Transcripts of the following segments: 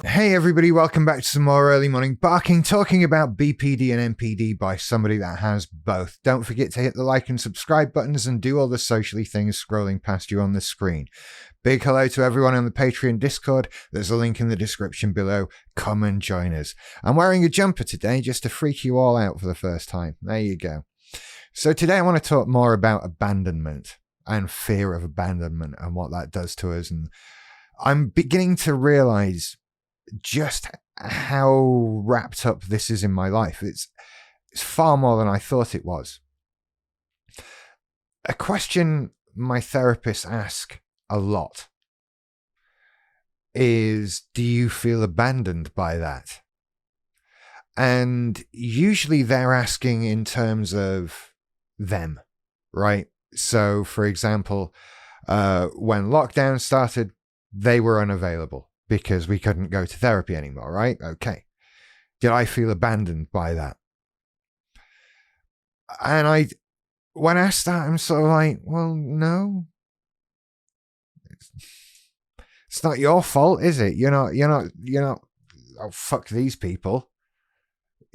Hey everybody, welcome back to some more early morning barking, talking about BPD and MPD by somebody that has both. Don't forget to hit the like and subscribe buttons and do all the socially things scrolling past you on the screen. Big hello to everyone on the Patreon Discord. There's a link in the description below. Come and join us. I'm wearing a jumper today just to freak you all out for the first time. There you go. So today I want to talk more about abandonment and fear of abandonment and what that does to us. And I'm beginning to realize just how wrapped up this is in my life. It's far more than I thought it was. A question my therapists ask a lot is, do you feel abandoned by that? And usually they're asking in terms of them, right? So, for example, when lockdown started, they were unavailable because we couldn't go to therapy anymore, right? Okay. Did I feel abandoned by that? And when asked that, I'm sort of like, well, no. It's not your fault, is it? You're not, oh, fuck these people.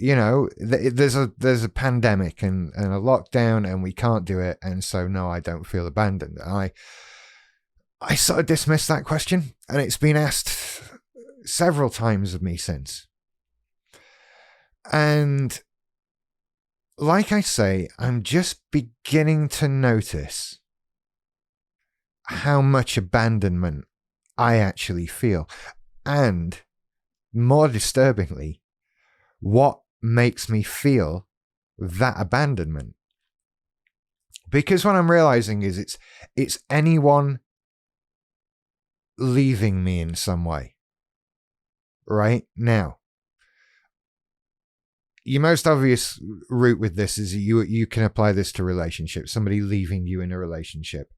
You know, there's a pandemic and a lockdown and we can't do it. And so, no, I don't feel abandoned. I sort of dismissed that question, and it's been asked several times of me since. And like I say, I'm just beginning to notice how much abandonment I actually feel. And more disturbingly, what makes me feel that abandonment. Because what I'm realizing is it's anyone leaving me in some way. Right? Now, your most obvious route with this is you can apply this to relationships, somebody leaving you in a relationship.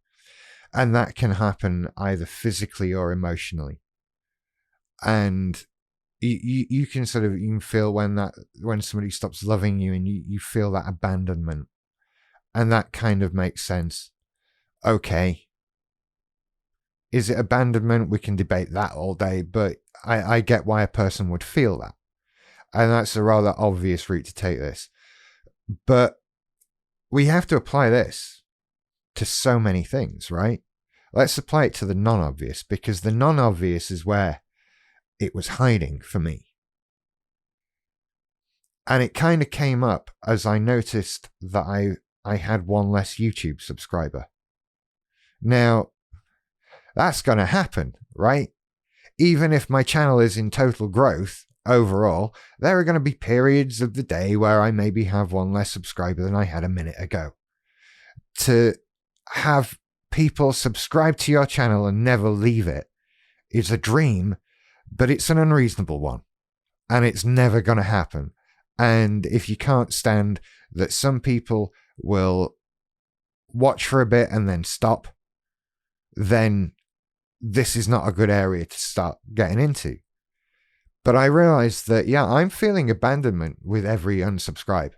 And that can happen either physically or emotionally. And you can sort of, you can feel when somebody stops loving you and you feel that abandonment. And that kind of makes sense. Okay. Is it abandonment? We can debate that all day, but I get why a person would feel that. And that's a rather obvious route to take this. But we have to apply this to so many things, right? Let's apply it to the non-obvious, because the non-obvious is where it was hiding for me. And it kind of came up as I noticed that I had one less YouTube subscriber. Now, that's going to happen, right? Even if my channel is in total growth overall, there are going to be periods of the day where I maybe have one less subscriber than I had a minute ago. To have people subscribe to your channel and never leave it is a dream, but it's an unreasonable one. And it's never going to happen. And if you can't stand that some people will watch for a bit and then stop, then this is not a good area to start getting into. But I realized that, yeah, I'm feeling abandonment with every unsubscribe.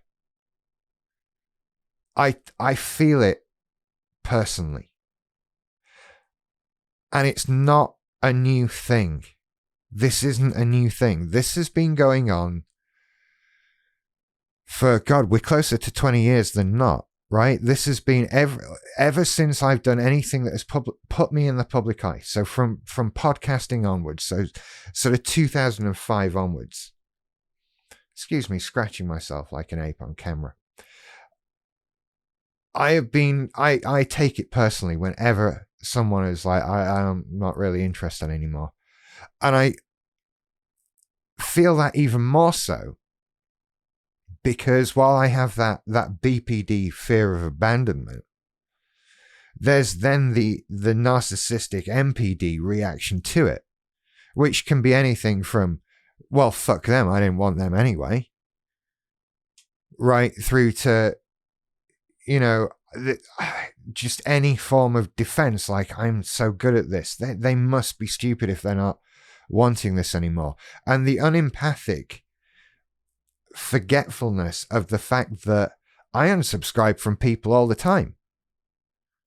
I feel it personally. And it's not a new thing. This isn't a new thing. This has been going on for, God, we're closer to 20 years than not. Right? This has been ever since I've done anything that has put me in the public eye. So from podcasting onwards, so sort of 2005 onwards. Excuse me, scratching myself like an ape on camera. I take it personally whenever someone is like, I'm not really interested anymore. And I feel that even more so, because while I have that BPD, fear of abandonment, there's then the narcissistic MPD reaction to it, which can be anything from, well, fuck them, I didn't want them anyway, right through to, you know, just any form of defense, like, I'm so good at this. They must be stupid if they're not wanting this anymore. And the unempathic forgetfulness of the fact that I unsubscribe from people all the time,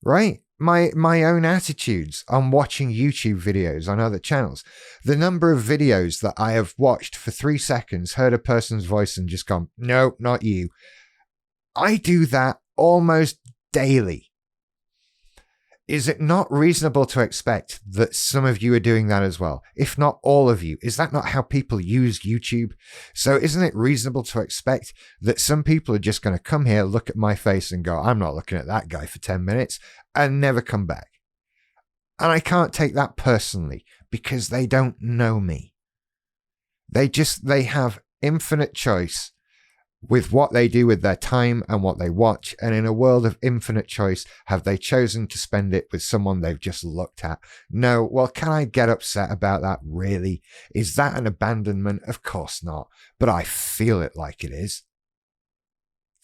right? my own attitudes on watching YouTube videos on other channels. The number of videos that I have watched for 3 seconds, heard a person's voice and just gone, no, not you. I do that almost daily. Is it not reasonable to expect that some of you are doing that as well? If not all of you, is that not how people use YouTube? So isn't it reasonable to expect that some people are just going to come here, look at my face and go, I'm not looking at that guy for 10 minutes and never come back? And I can't take that personally because they don't know me. They have infinite choice with what they do with their time and what they watch. And in a world of infinite choice, have they chosen to spend it with someone they've just looked at? No. Well, can I get upset about that? Really? Is that an abandonment? Of course not. But I feel it like it is.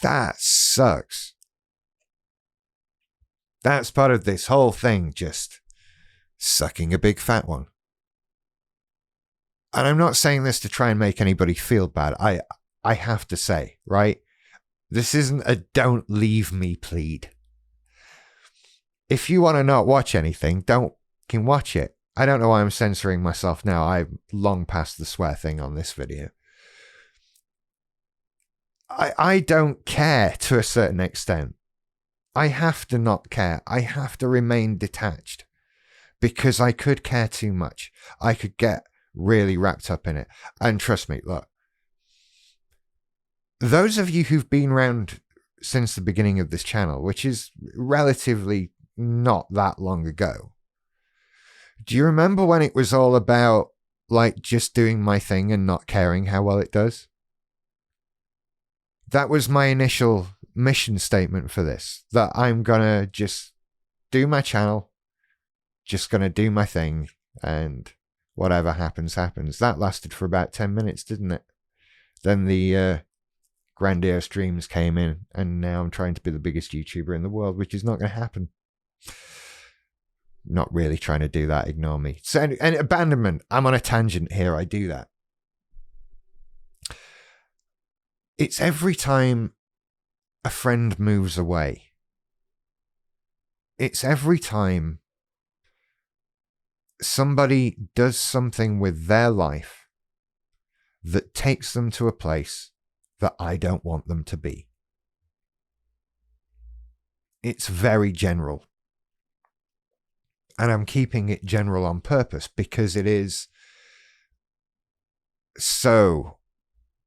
That sucks. That's part of this whole thing, just sucking a big fat one. And I'm not saying this to try and make anybody feel bad. I have to say, right? This isn't a don't leave me plead. If you want to not watch anything, don't fucking watch it. I don't know why I'm censoring myself now. I'm long past the swear thing on this video. I don't care to a certain extent. I have to not care. I have to remain detached because I could care too much. I could get really wrapped up in it. And trust me, look, those of you who've been around since the beginning of this channel, which is relatively not that long ago, do you remember when it was all about like just doing my thing and not caring how well it does? That was my initial mission statement for this, that I'm gonna just do my channel, just gonna do my thing, and whatever happens, happens. That lasted for about 10 minutes, didn't it? Then the grandiose dreams came in, and now I'm trying to be the biggest YouTuber in the world, which is not going to happen. Not really trying to do that, ignore me. So, and abandonment, I'm on a tangent here, I do that. It's every time a friend moves away. It's every time somebody does something with their life that takes them to a place that I don't want them to be. It's very general. And I'm keeping it general on purpose because it is so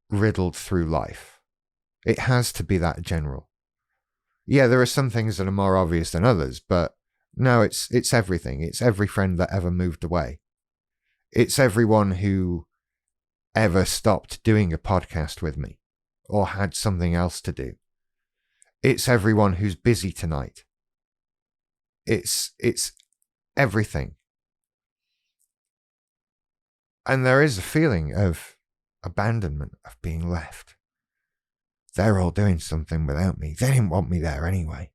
riddled through life. It has to be that general. Yeah, there are some things that are more obvious than others, but no, it's everything. It's every friend that ever moved away. It's everyone who ever stopped doing a podcast with me or had something else to do. It's everyone who's busy tonight. It's everything. And there is a feeling of abandonment, of being left. They're all doing something without me. They didn't want me there anyway.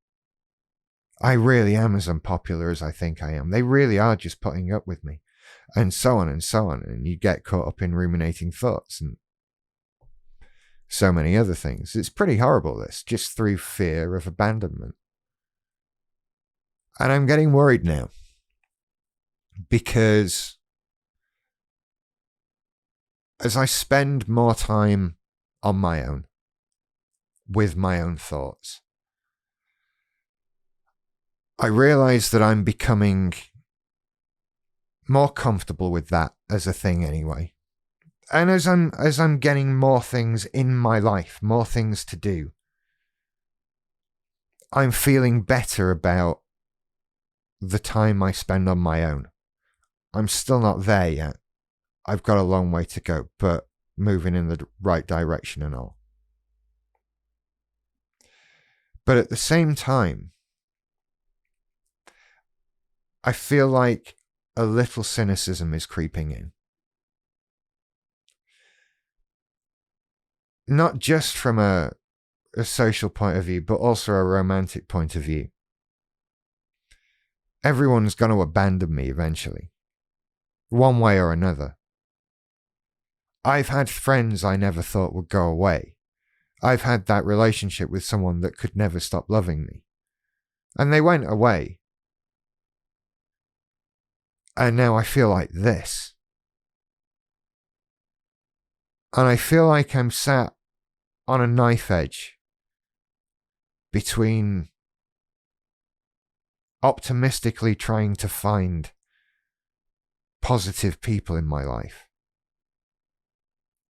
I really am as unpopular as I think I am. They really are just putting up with me. And so on and so on. And you get caught up in ruminating thoughts and so many other things. It's pretty horrible, this, just through fear of abandonment. And I'm getting worried now because as I spend more time on my own, with my own thoughts, I realize that I'm becoming more comfortable with that as a thing anyway. And as I'm getting more things in my life, more things to do, I'm feeling better about the time I spend on my own. I'm still not there yet. I've got a long way to go, but moving in the right direction and all. But at the same time, I feel like a little cynicism is creeping in. Not just from a social point of view, but also a romantic point of view. Everyone's going to abandon me eventually, one way or another. I've had friends I never thought would go away. I've had that relationship with someone that could never stop loving me. And they went away. And now I feel like this. And I feel like I'm sat on a knife edge between optimistically trying to find positive people in my life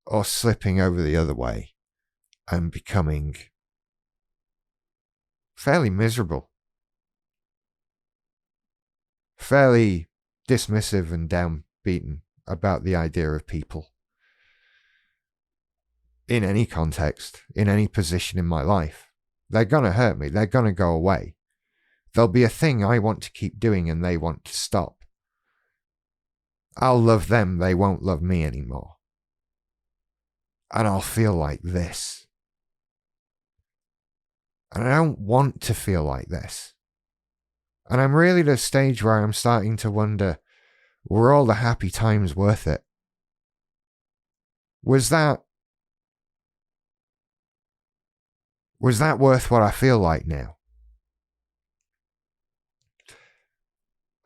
or slipping over the other way and becoming fairly miserable, fairly dismissive and downbeaten about the idea of people in any context, in any position in my life. They're going to hurt me. They're going to go away. There'll be a thing I want to keep doing and they want to stop. I'll love them. They won't love me anymore. And I'll feel like this. And I don't want to feel like this. And I'm really at a stage where I'm starting to wonder, were all the happy times worth it? Was that worth what I feel like now?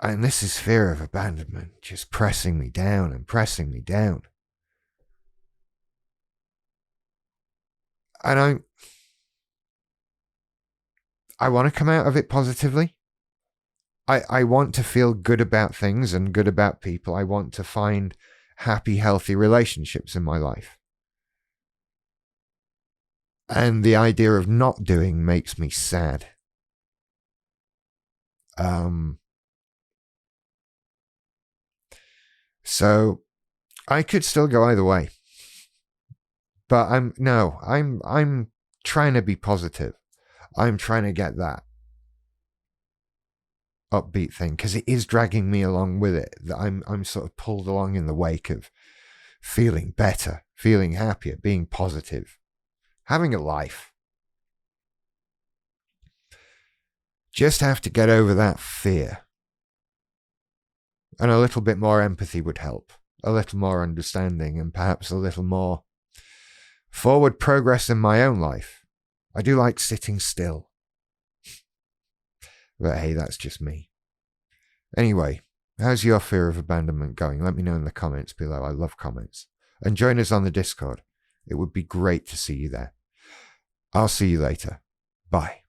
And this is fear of abandonment, just pressing me down and pressing me down. And I want to come out of it positively. I want to feel good about things and good about people. I want to find happy, healthy relationships in my life. And the idea of not doing makes me sad. So I could still go either way. But I'm trying to be positive. I'm trying to get that upbeat thing because it is dragging me along with it. That I'm sort of pulled along in the wake of feeling better, feeling happier, being positive, having a life. Just have to get over that fear. And a little bit more empathy would help. A little more understanding and perhaps a little more forward progress in my own life. I do like sitting still. But hey, that's just me. Anyway, how's your fear of abandonment going? Let me know in the comments below. I love comments. And join us on the Discord. It would be great to see you there. I'll see you later. Bye.